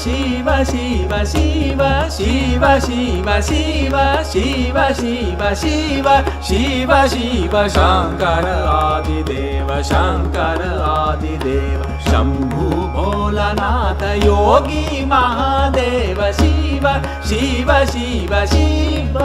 ಶಿವ ಶಿವ ಶಿವ ಶಿವ ಶಿವ ಶಿವ ಶಿವ ಶಿವ ಶಿವ ಶಿವ ಶಿವ ಶಂಕರ ಆದಿದೇವ ಶಂಕರ ಆದಿದೇವ ಶಂಭು ಭೋಲನಾಥ ಯೋಗಿ ಮಹಾದೇವ ಶಿವ ಶಿವ ಶಿವ ಶಿವ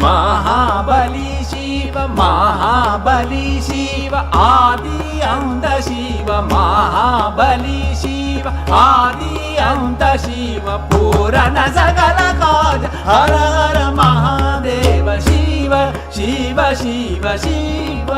महाबली शिव महाबली शिव आदि अंत शिव महाबली शिव आदि अंत शिव पूर्ण सकल काज हर हर महादेव शिव शिव शिव शिव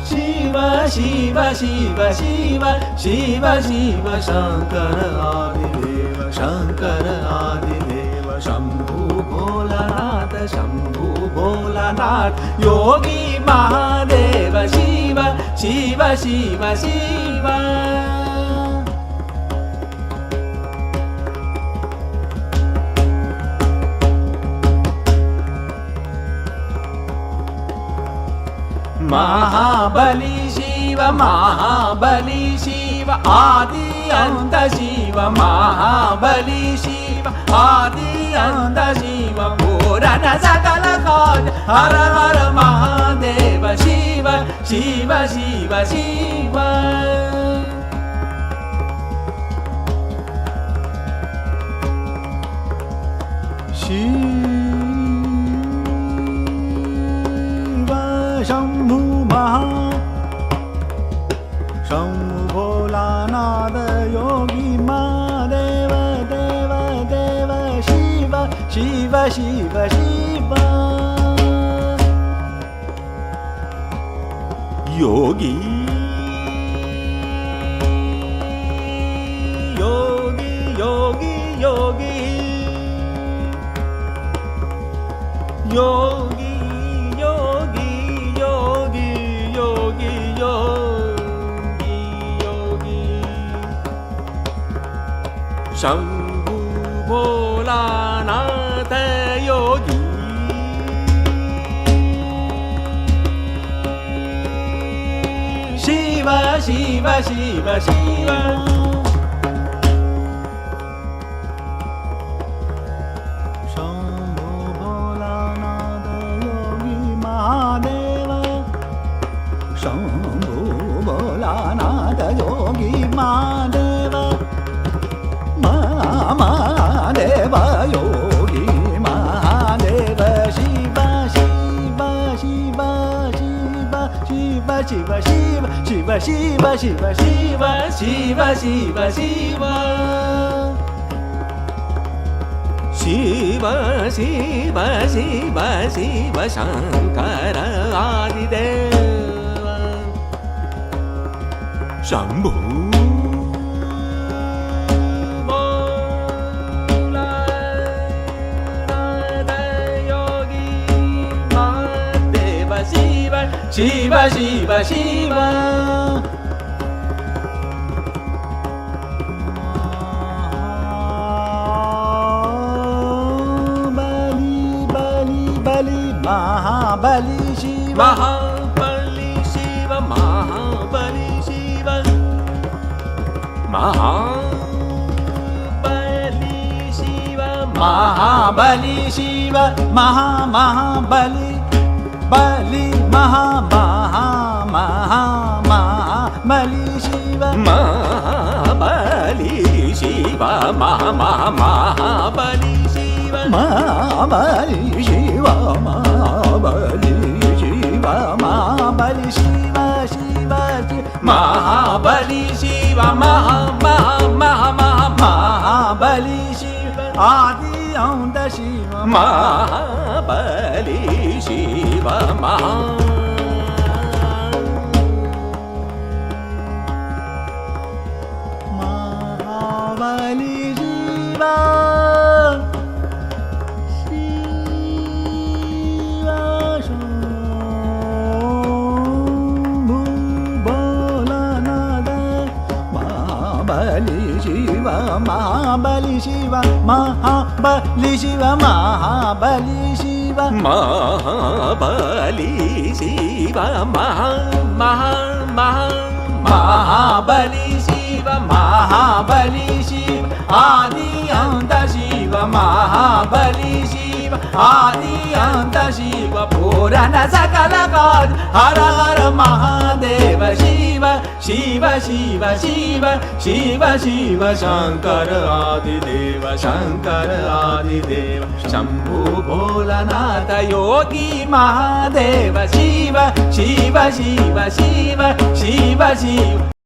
शिव शिव शिव शिव शिव शिव शंकर आदिदेव शंकर आदिदेव शंभु भोलानाथ शंभु भोलानाथ योगी महादेव शिव शिव शिव शिव महाबली शिव महाबली शिव आदि अंत शिव महाबली शिव आदि अंत शिव पूर्ण सकल काज हर हर महादेव शिव शिव शिव शिव शंभु महा शंभु भोलानाथ योगी महादेव देव देव शिव शिव शिव शिव योगी योगी योगी योगी योगी शंभु भोलानाथ योगी शिव शिव शिव शिव शंभु भोलानाथ योगी महादेव शंभु भोलानाथ योगी महादेव महादेव योगी महादेव शिव शिव शिव शिव शिव शिव शिव शिव शिव शिव शिव शिव शिव शिव शिव शिव शिव शिव शंकर आदिदेव शंभु शिव शिव शिव बलि बलि बलि महाबली शिव महाबली शिव महाबली शिव महाबली शिव महाबली शिव महाबली बलि महाबली शिव महाबली शिव महाबली शिव महाबली शिव महाबली शिव महाबली शिव शिव महाबली शिव महाबली शिव आदि अंत शिव महाबली शिव महाबली शिव शिव शंभु भोलानाथ महाबली शिव महाबली शिव महाबली शिव महाबली शिव महाबली शिव महाबली शिव महाबली शिव आदि अंत शिव महाबली शिव आदि अंत शिव पूरण सकल काज हर हर महादेव शिव शिव शिव शिव शिव शिव शंकर आदिदेव शंभु भोलानाथ योगी महादेव शिव शिव शिव शिव शिव शिव